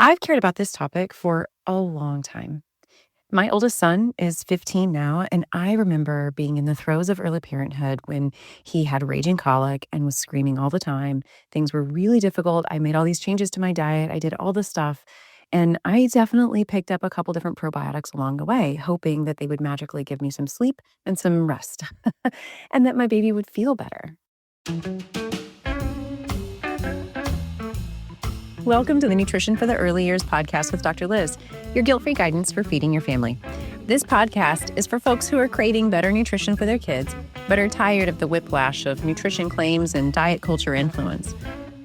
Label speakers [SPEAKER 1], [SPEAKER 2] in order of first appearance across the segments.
[SPEAKER 1] I've cared about this topic for a long time. My oldest son is 15 now, and I remember being in the throes of early parenthood when he had raging colic and was screaming all the time. Things were really difficult. I made all these changes to my diet. I did all this stuff. And I definitely picked up a couple different probiotics along the way, hoping that they would magically give me some sleep and some rest and that my baby would feel better. Welcome to the Nutrition for the Early Years podcast with Dr. Liz, your guilt-free guidance for feeding your family. This podcast is for folks who are craving better nutrition for their kids, but are tired of the whiplash of nutrition claims and diet culture influence.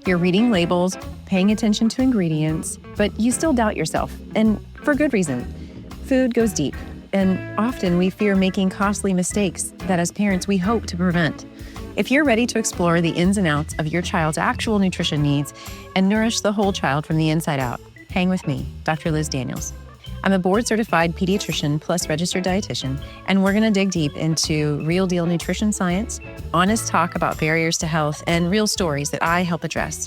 [SPEAKER 1] You're reading labels, paying attention to ingredients, but you still doubt yourself, and for good reason. Food goes deep, and often we fear making costly mistakes that as parents we hope to prevent. If you're ready to explore the ins and outs of your child's actual nutrition needs and nourish the whole child from the inside out, hang with me, Dr. Liz Daniels. I'm a board-certified pediatrician plus registered dietitian, and we're going to dig deep into real-deal nutrition science, honest talk about barriers to health, and real stories that I help address.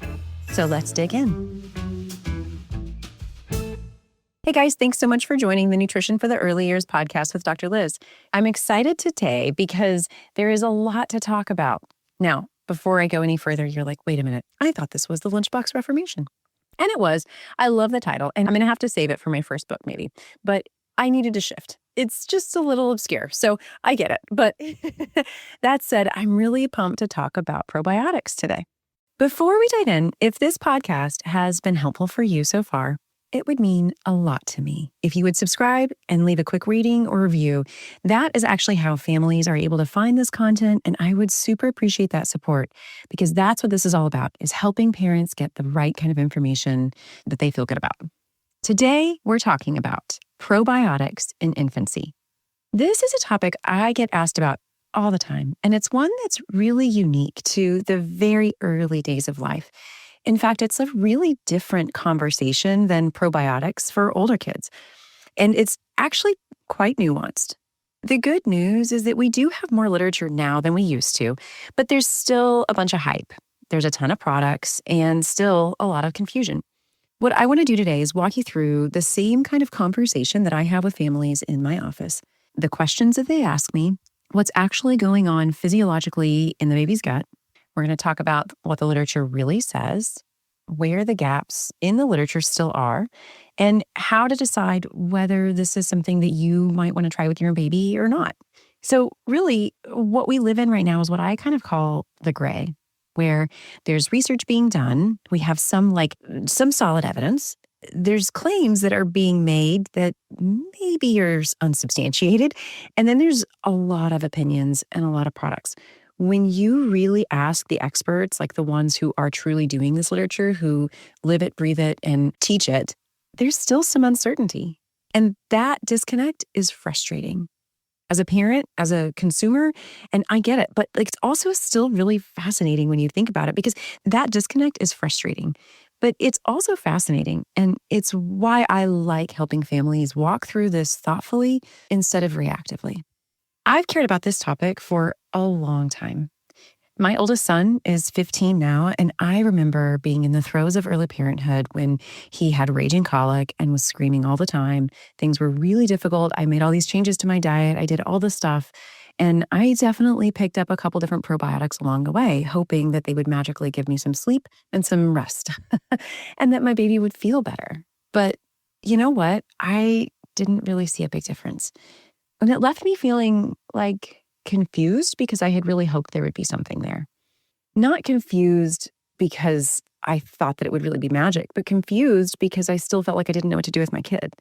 [SPEAKER 1] So let's dig in. Hey guys, thanks so much for joining the Nutrition for the Early Years podcast with Dr. Liz. I'm excited today because there is a lot to talk about. Now, before I go any further, you're like, wait a minute, I thought this was the Lunchbox Reformation. And it was. I love the title, and I'm going to have to save it for my first book maybe, but I needed to shift. It's just a little obscure, so I get it. But that said, I'm really pumped to talk about probiotics today. Before we dive in, if this podcast has been helpful for you so far, it would mean a lot to me if you would subscribe and leave a quick rating or review. That is actually how families are able to find this content, and I would super appreciate that support because that's what this is all about, is helping parents get the right kind of information that they feel good about. Today, we're talking about probiotics in infancy. This is a topic I get asked about all the time, and it's one that's really unique to the very early days of life. In fact, it's a really different conversation than probiotics for older kids. And it's actually quite nuanced. The good news is that we do have more literature now than we used to, but there's still a bunch of hype. There's a ton of products and still a lot of confusion. What I want to do today is walk you through the same kind of conversation that I have with families in my office, the questions that they ask me, what's actually going on physiologically in the baby's gut. We're going to talk about what the literature really says, where the gaps in the literature still are, and how to decide whether this is something that you might want to try with your baby or not. So really, what we live in right now is what I kind of call the gray, where there's research being done. We have some solid evidence. There's claims that are being made that maybe are unsubstantiated. And then there's a lot of opinions and a lot of products. When you really ask the experts, like the ones who are truly doing this literature, who live it, breathe it, and teach it, there's still some uncertainty. And that disconnect is frustrating. As a parent, as a consumer, and I get it, but it's also still really fascinating when you think about it because that disconnect is frustrating. But it's also fascinating, and it's why I like helping families walk through this thoughtfully instead of reactively. I've cared about this topic for a long time. My oldest son is 15 now, and I remember being in the throes of early parenthood when he had raging colic and was screaming all the time. Things were really difficult. I made all these changes to my diet. I did all this stuff, and I definitely picked up a couple different probiotics along the way, hoping that they would magically give me some sleep and some rest and that my baby would feel better. But you know what? I didn't really see a big difference. And it left me feeling confused because I had really hoped there would be something there. Not confused because I thought that it would really be magic, but confused because I still felt like I didn't know what to do with my kid.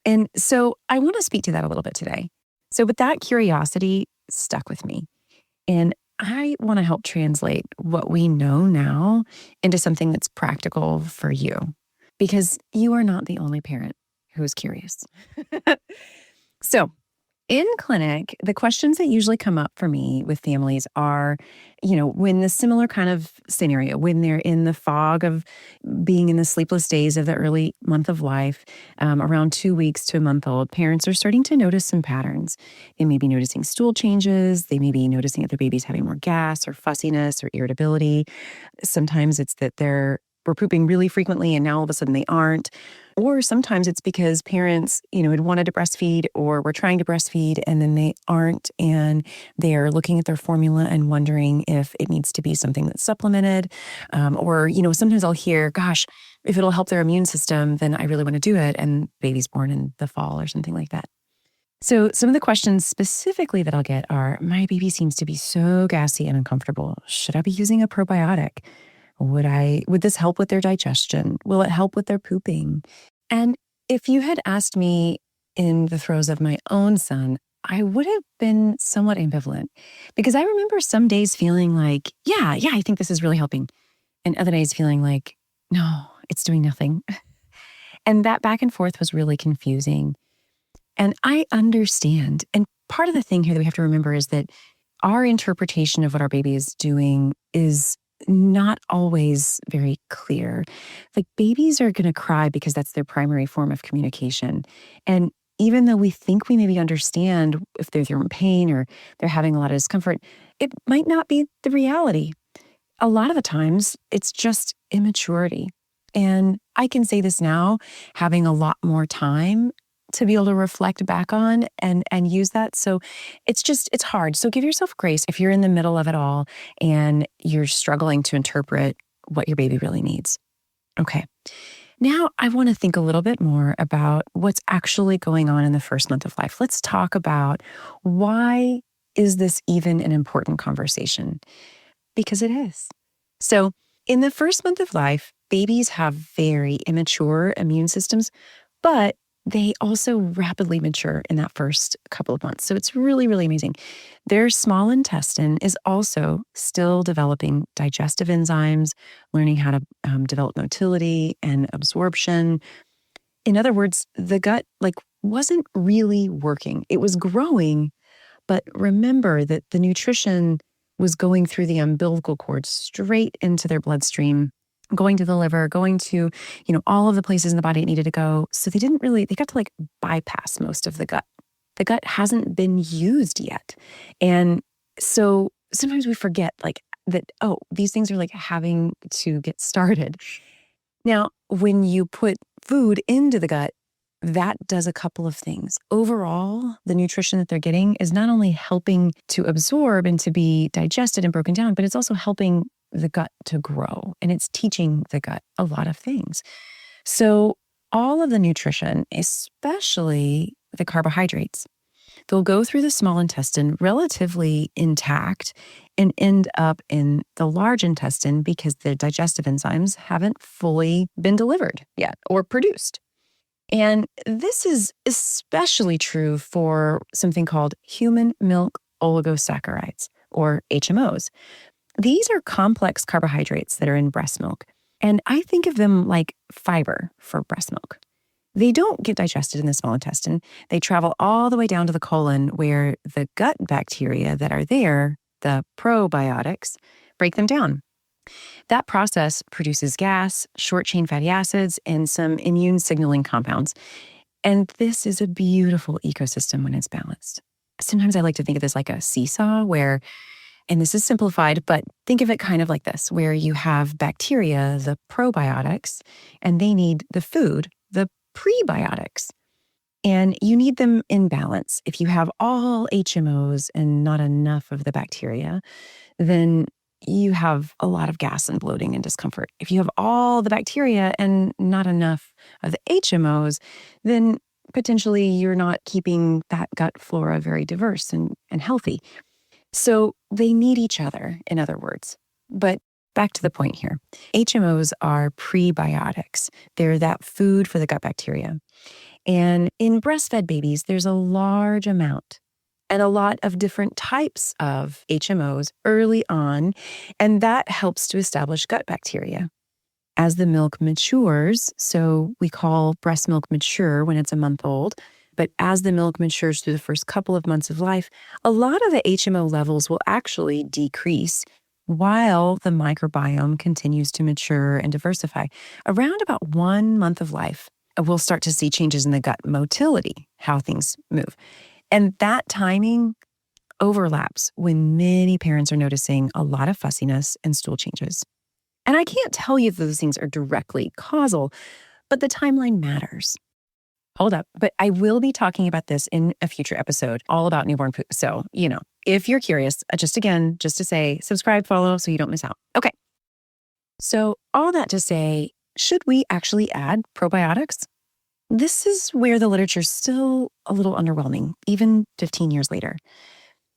[SPEAKER 1] And so I want to speak to that a little bit today. So with that curiosity stuck with me. And I want to help translate what we know now into something that's practical for you, because you are not the only parent who's curious. So in clinic, the questions that usually come up for me with families are, when the similar kind of scenario, when they're in the fog of being in the sleepless days of the early month of life, around 2 weeks to a month old, parents are starting to notice some patterns. They may be noticing stool changes. They may be noticing that their baby's having more gas or fussiness or irritability. Sometimes it's that they're were pooping really frequently and now all of a sudden they aren't. Or sometimes it's because parents, had wanted to breastfeed or were trying to breastfeed and then they aren't, and they're looking at their formula and wondering if it needs to be something that's supplemented. Or sometimes I'll hear, gosh, if it'll help their immune system, then I really want to do it. And baby's born in the fall or something like that. So some of the questions specifically that I'll get are, my baby seems to be so gassy and uncomfortable. Should I be using a probiotic? Would this help with their digestion? Will it help with their pooping? And if you had asked me in the throes of my own son, I would have been somewhat ambivalent because I remember some days feeling like, yeah, I think this is really helping. And other days feeling like, no, it's doing nothing. And that back and forth was really confusing. And I understand. And part of the thing here that we have to remember is that our interpretation of what our baby is doing is not always very clear. Like babies are going to cry because that's their primary form of communication. And even though we think we maybe understand if they're in pain or they're having a lot of discomfort, it might not be the reality. A lot of the times it's just immaturity. And I can say this now, having a lot more time to be able to reflect back on and use that. So it's hard. So give yourself grace if you're in the middle of it all and you're struggling to interpret what your baby really needs. Okay. Now I want to think a little bit more about what's actually going on in the first month of life. Let's talk about, why is this even an important conversation? Because it is. So in the first month of life, babies have very immature immune systems, but they also rapidly mature in that first couple of months. So it's really, really amazing. Their small intestine is also still developing digestive enzymes, learning how to develop motility and absorption. In other words, the gut wasn't really working. It was growing, but remember that the nutrition was going through the umbilical cord straight into their bloodstream, going to the liver, going to, all of the places in the body it needed to go. So they got to bypass most of the gut. The gut hasn't been used yet. And so sometimes we forget that, these things are having to get started. Now, when you put food into the gut, that does a couple of things. Overall, the nutrition that they're getting is not only helping to absorb and to be digested and broken down, but it's also helping the gut to grow, and it's teaching the gut a lot of things. So all of the nutrition, especially the carbohydrates, they'll go through the small intestine relatively intact and end up in the large intestine because the digestive enzymes haven't fully been delivered yet or produced. And this is especially true for something called human milk oligosaccharides, or HMOs. These are complex carbohydrates that are in breast milk, and I think of them like fiber for breast milk. They don't get digested in the small intestine. They travel all the way down to the colon, where the gut bacteria that are there, the probiotics, break them down. That process produces gas, short-chain fatty acids, and some immune signaling compounds. And this is a beautiful ecosystem when it's balanced. Sometimes I like to think of this like a seesaw where, and this is simplified, but think of it kind of like this, where you have bacteria, the probiotics, and they need the food, the prebiotics. And you need them in balance. If you have all HMOs and not enough of the bacteria, then you have a lot of gas and bloating and discomfort. If you have all the bacteria and not enough of the HMOs, then potentially you're not keeping that gut flora very diverse and healthy. So they need each other, in other words. But back to the point here. HMOs are prebiotics. They're that food for the gut bacteria. And in breastfed babies, there's a large amount and a lot of different types of HMOs early on, and that helps to establish gut bacteria. As the milk matures, so we call breast milk mature when it's a month old, but as the milk matures through the first couple of months of life, a lot of the HMO levels will actually decrease while the microbiome continues to mature and diversify. Around about 1 month of life, we'll start to see changes in the gut motility, how things move. And that timing overlaps when many parents are noticing a lot of fussiness and stool changes. And I can't tell you that those things are directly causal, but the timeline matters. Hold up. But I will be talking about this in a future episode, all about newborn poop. So, if you're curious, just to say, subscribe, follow, so you don't miss out. Okay. So all that to say, should we actually add probiotics? This is where the literature's still a little underwhelming, even 15 years later.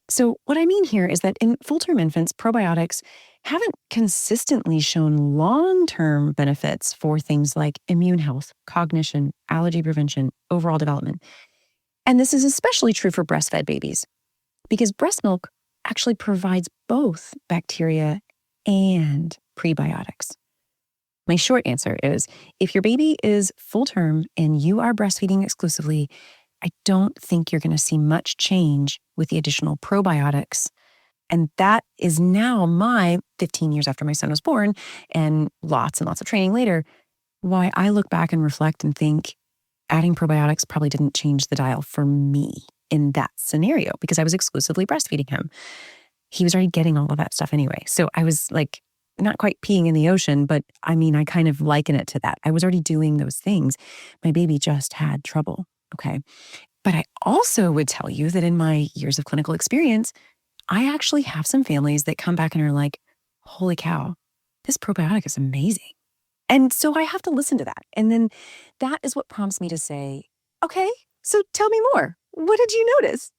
[SPEAKER 1] So what I mean here is that in full-term infants, probiotics haven't consistently shown long-term benefits for things like immune health, cognition, allergy prevention, overall development. And this is especially true for breastfed babies because breast milk actually provides both bacteria and prebiotics. My short answer is if your baby is full-term and you are breastfeeding exclusively, I don't think you're going to see much change with the additional probiotics. And that is now my 15 years after my son was born and lots of training later, why I look back and reflect and think adding probiotics probably didn't change the dial for me in that scenario because I was exclusively breastfeeding him. He was already getting all of that stuff anyway. So I was like, not quite peeing in the ocean, but I mean, I kind of liken it to that. I was already doing those things. My baby just had trouble. Okay. But I also would tell you that in my years of clinical experience, I actually have some families that come back and are like, holy cow, this probiotic is amazing. And so I have to listen to that. And then that is what prompts me to say, okay, so tell me more. What did you notice?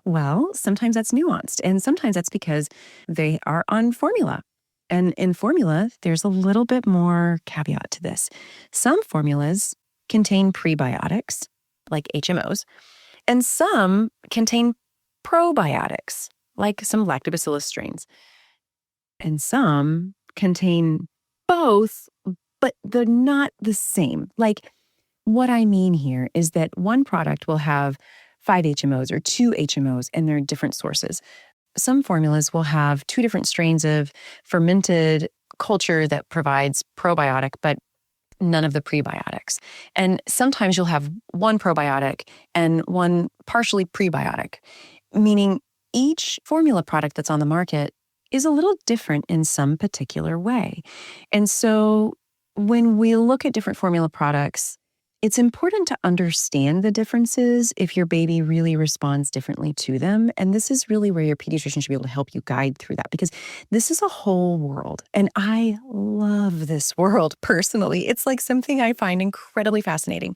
[SPEAKER 1] Well, sometimes that's nuanced. And sometimes that's because they are on formula. And in formula, there's a little bit more caveat to this. Some formulas contain prebiotics, like HMOs, and some contain probiotics, like some lactobacillus strains. And some contain both, but they're not the same. Like what I mean here is that one product will have 5 HMOs or 2 HMOs, and they're different sources. Some formulas will have 2 different strains of fermented culture that provides probiotic, but none of the prebiotics. And sometimes you'll have one probiotic and one partially prebiotic, meaning each formula product that's on the market is a little different in some particular way. And so when we look at different formula products, it's important to understand the differences if your baby really responds differently to them. And this is really where your pediatrician should be able to help you guide through that because this is a whole world. And I love this world personally. It's like something I find incredibly fascinating.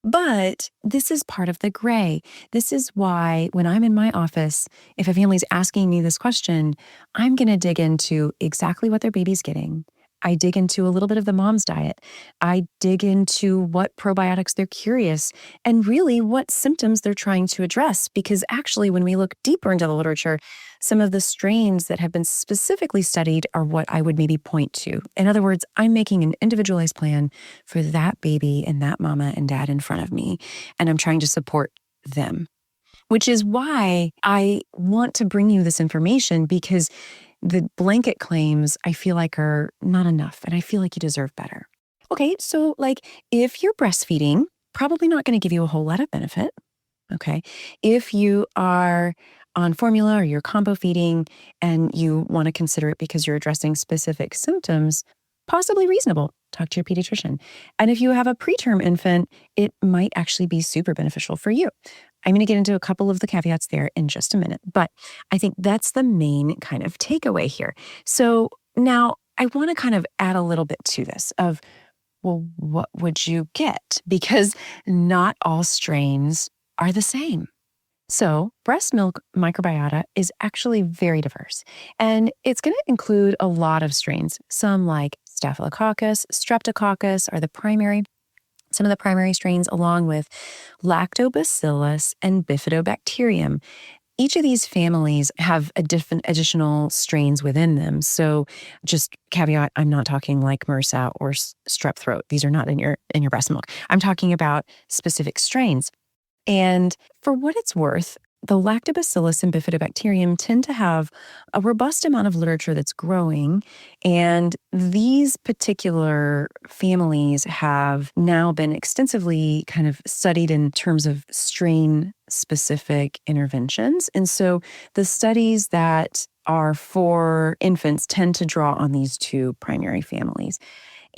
[SPEAKER 1] But this is part of the gray. This is why when I'm in my office, if a family's asking me this question, I'm going to dig into exactly what their baby's getting. I dig into a little bit of the mom's diet. I dig into what probiotics they're curious and really what symptoms they're trying to address. Because actually, when we look deeper into the literature, some of the strains that have been specifically studied are what I would maybe point to. In other words, I'm making an individualized plan for that baby and that mama and dad in front of me, and I'm trying to support them. Which is why I want to bring you this information because the blanket claims I feel like are not enough and I feel like you deserve better. Okay, so like if you're breastfeeding, probably not going to give you a whole lot of benefit. Okay, if you are on formula or you're combo feeding and you want to consider it because you're addressing specific symptoms, possibly reasonable. Talk to your pediatrician. And if you have a preterm infant, it might actually be super beneficial for you. I'm going to get into a couple of the caveats there in just a minute, but I think that's the main kind of takeaway here. So now I want to kind of add a little bit to this of, well, what would you get? Because not all strains are the same. So breast milk microbiota is actually very diverse, and it's going to include a lot of strains. Some like Staphylococcus, Streptococcus are some of the primary strains, along with Lactobacillus and Bifidobacterium. Each of these families have a different additional strains within them. So just caveat, I'm not talking like MRSA or strep throat. These are not in your breast milk. I'm talking about specific strains. And for what it's worth, the lactobacillus and bifidobacterium tend to have a robust amount of literature that's growing. And these particular families have now been extensively kind of studied in terms of strain-specific interventions. And so the studies that are for infants tend to draw on these two primary families.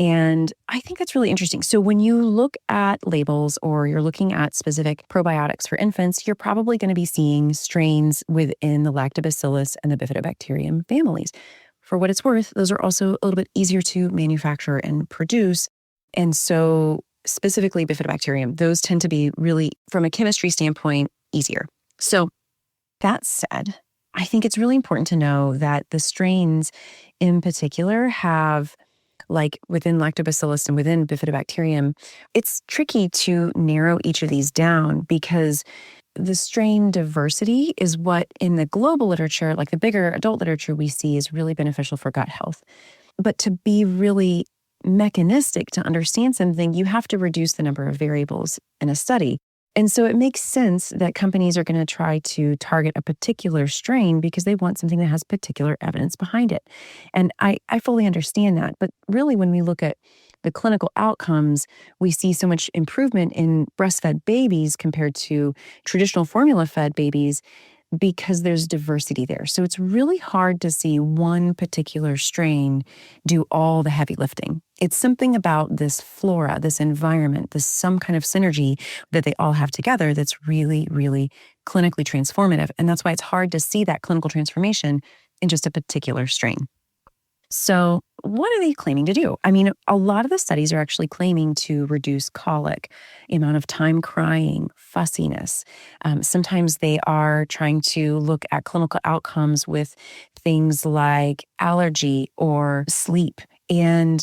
[SPEAKER 1] And I think that's really interesting. So when you look at labels or you're looking at specific probiotics for infants, you're probably going to be seeing strains within the lactobacillus and the bifidobacterium families. For what it's worth, those are also a little bit easier to manufacture and produce. And so specifically bifidobacterium, those tend to be really, from a chemistry standpoint, easier. So that said, I think it's really important to know that the strains in particular have, like within lactobacillus and within bifidobacterium, it's tricky to narrow each of these down because the strain diversity is what in the global literature, like the bigger adult literature we see, is really beneficial for gut health. But to be really mechanistic to understand something, you have to reduce the number of variables in a study. And so it makes sense that companies are going to try to target a particular strain because they want something that has particular evidence behind it. And I fully understand that. But really, when we look at the clinical outcomes, we see so much improvement in breastfed babies compared to traditional formula-fed babies because there's diversity there. So it's really hard to see one particular strain do all the heavy lifting. It's something about this flora, this environment, this some kind of synergy that they all have together that's really, really clinically transformative. And that's why it's hard to see that clinical transformation in just a particular strain. So what are they claiming to do? I mean, a lot of the studies are actually claiming to reduce colic, amount of time crying, fussiness. Sometimes they are trying to look at clinical outcomes with things like allergy or sleep. And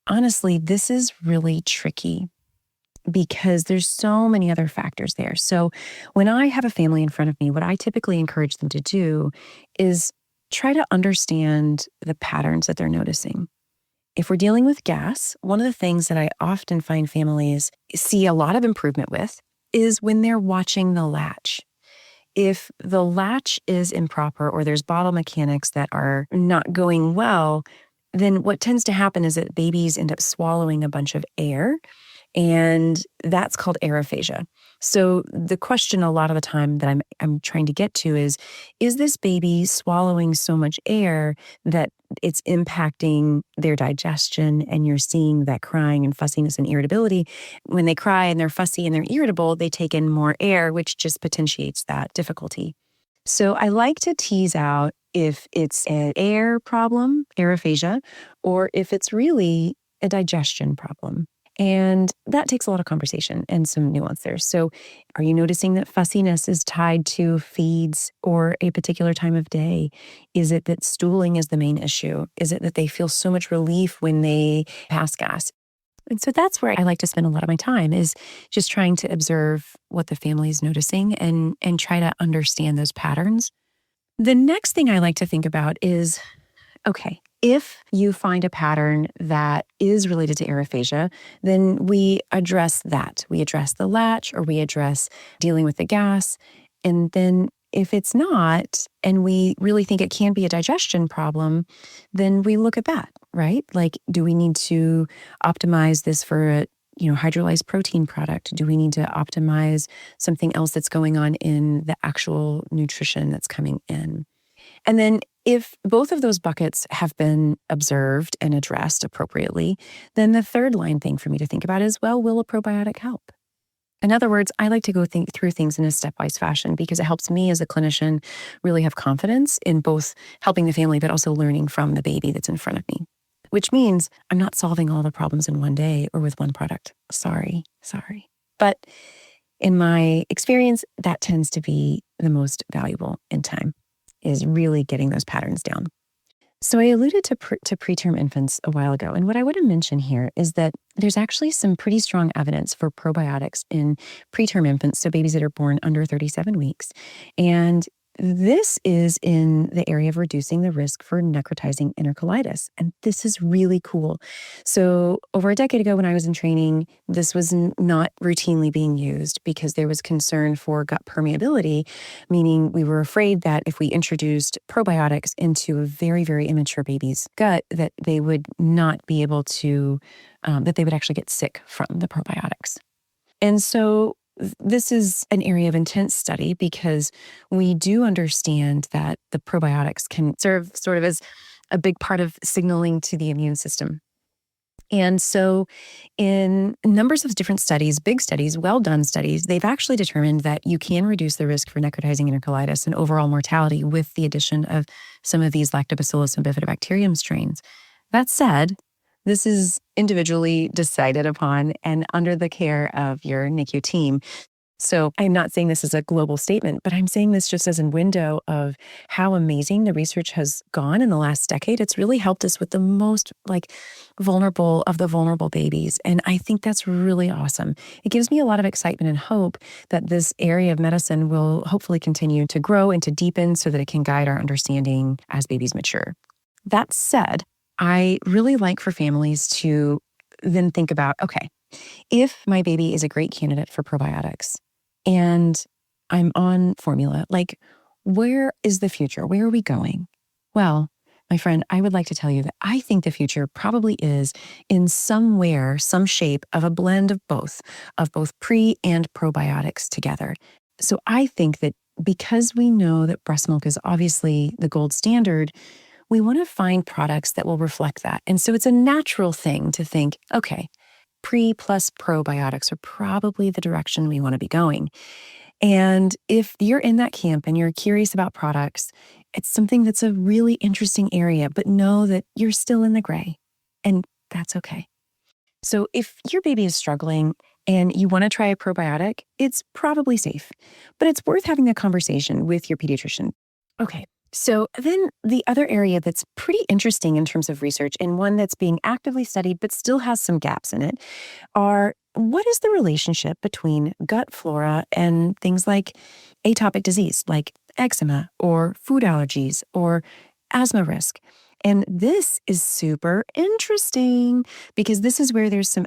[SPEAKER 1] honestly, this is really tricky because there's so many other factors there. So when I have a family in front of me, what I typically encourage them to do is try to understand the patterns that they're noticing. If we're dealing with gas, one of the things that I often find families see a lot of improvement with is when they're watching the latch. If the latch is improper or there's bottle mechanics that are not going well, then what tends to happen is that babies end up swallowing a bunch of air, and that's called aerophagia. So the question a lot of the time that I'm trying to get to is this baby swallowing so much air that it's impacting their digestion, and you're seeing that crying and fussiness and irritability? When they cry and they're fussy and they're irritable, they take in more air, which just potentiates that difficulty. So I like to tease out if it's an air problem, aerophagia, or if it's really a digestion problem. And that takes a lot of conversation and some nuance there. So are you noticing that fussiness is tied to feeds or a particular time of day? Is it that stooling is the main issue? Is it that they feel so much relief when they pass gas? And so that's where I like to spend a lot of my time, is just trying to observe what the family is noticing and try to understand those patterns. The next thing I like to think about is, okay, if you find a pattern that is related to aerophagia, then we address that. We address the latch, or we address dealing with the gas. And then if it's not, and we really think it can be a digestion problem, then we look at that, right? Like, do we need to optimize this for a hydrolyzed protein product? Do we need to optimize something else that's going on in the actual nutrition that's coming in? And then if both of those buckets have been observed and addressed appropriately, then the third line thing for me to think about is, well, will a probiotic help? In other words, I like to go through things in a stepwise fashion because it helps me as a clinician really have confidence in both helping the family, but also learning from the baby that's in front of me, which means I'm not solving all the problems in one day or with one product. Sorry. But in my experience, that tends to be the most valuable in time, is really getting those patterns down. So I alluded to preterm infants a while ago, and what I want to mention here is that there's actually some pretty strong evidence for probiotics in preterm infants, so babies that are born under 37 weeks. And this is in the area of reducing the risk for necrotizing enterocolitis. And this is really cool. So over a decade ago when I was in training, this was not routinely being used because there was concern for gut permeability, meaning we were afraid that if we introduced probiotics into a very, very immature baby's gut, that they would not be able to, that they would actually get sick from the probiotics. And so this is an area of intense study because we do understand that the probiotics can serve sort of as a big part of signaling to the immune system. And so in numbers of different studies, big studies, well-done studies, they've actually determined that you can reduce the risk for necrotizing enterocolitis and overall mortality with the addition of some of these lactobacillus and bifidobacterium strains. That said, this is individually decided upon and under the care of your NICU team. So I'm not saying this as a global statement, but I'm saying this just as a window of how amazing the research has gone in the last decade. It's really helped us with the most vulnerable of the vulnerable babies. And I think that's really awesome. It gives me a lot of excitement and hope that this area of medicine will hopefully continue to grow and to deepen so that it can guide our understanding as babies mature. That said, I really like for families to then think about, okay, if my baby is a great candidate for probiotics and I'm on formula, where is the future? Where are we going? Well, my friend, I would like to tell you that I think the future probably is in somewhere, some shape of a blend of both pre and probiotics together. So I think that because we know that breast milk is obviously the gold standard, we want to find products that will reflect that. And so it's a natural thing to think, okay, pre plus probiotics are probably the direction we want to be going. And if you're in that camp and you're curious about products, it's something that's a really interesting area, but know that you're still in the gray, and that's okay. So if your baby is struggling and you want to try a probiotic, it's probably safe, but it's worth having a conversation with your pediatrician. Okay. So then the other area that's pretty interesting in terms of research and one that's being actively studied but still has some gaps in it are what is the relationship between gut flora and things like atopic disease, like eczema or food allergies or asthma risk. And this is super interesting because this is where there's some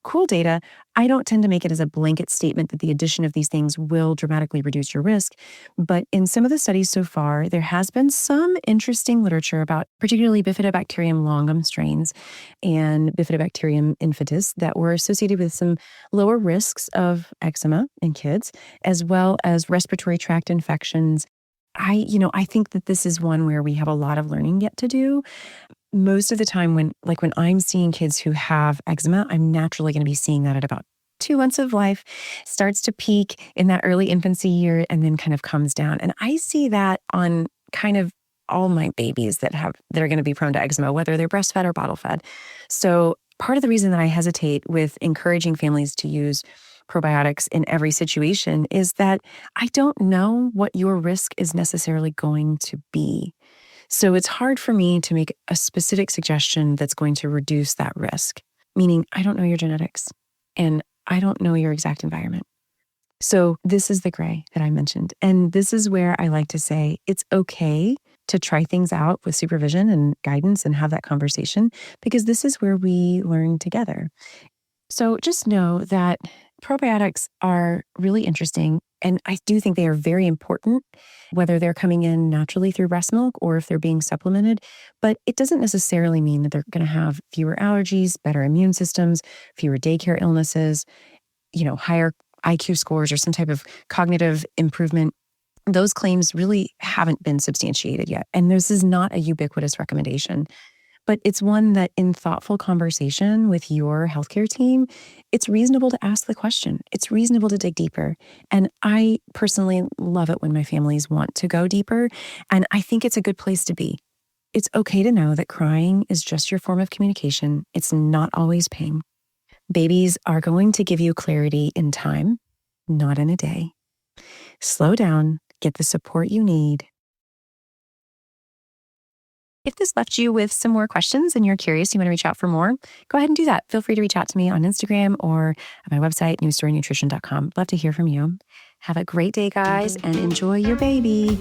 [SPEAKER 1] cool data. I don't tend to make it as a blanket statement that the addition of these things will dramatically reduce your risk. But in some of the studies so far, there has been some interesting literature about particularly Bifidobacterium longum strains and Bifidobacterium infantis that were associated with some lower risks of eczema in kids, as well as respiratory tract infections. I think that this is one where we have a lot of learning yet to do. Most of the time when I'm seeing kids who have eczema, I'm naturally going to be seeing that at about 2 months of life, starts to peak in that early infancy year and then kind of comes down. And I see that on kind of all my babies that are going to be prone to eczema, whether they're breastfed or bottle fed. So part of the reason that I hesitate with encouraging families to use probiotics in every situation is that I don't know what your risk is necessarily going to be. So it's hard for me to make a specific suggestion that's going to reduce that risk, meaning I don't know your genetics and I don't know your exact environment. So this is the gray that I mentioned. And this is where I like to say it's okay to try things out with supervision and guidance and have that conversation, because this is where we learn together. So just know that probiotics are really interesting, and I do think they are very important, whether they're coming in naturally through breast milk or if they're being supplemented. But it doesn't necessarily mean that they're going to have fewer allergies, better immune systems, fewer daycare illnesses, higher IQ scores or some type of cognitive improvement. Those claims really haven't been substantiated yet. And this is not a ubiquitous recommendation. But it's one that in thoughtful conversation with your healthcare team, it's reasonable to ask the question. It's reasonable to dig deeper. And I personally love it when my families want to go deeper. And I think it's a good place to be. It's okay to know that crying is just your form of communication. It's not always pain. Babies are going to give you clarity in time, not in a day. Slow down, get the support you need. If this left you with some more questions and you're curious, you want to reach out for more, go ahead and do that. Feel free to reach out to me on Instagram or at my website, newstorynutrition.com. Love to hear from you. Have a great day, guys, and enjoy your baby.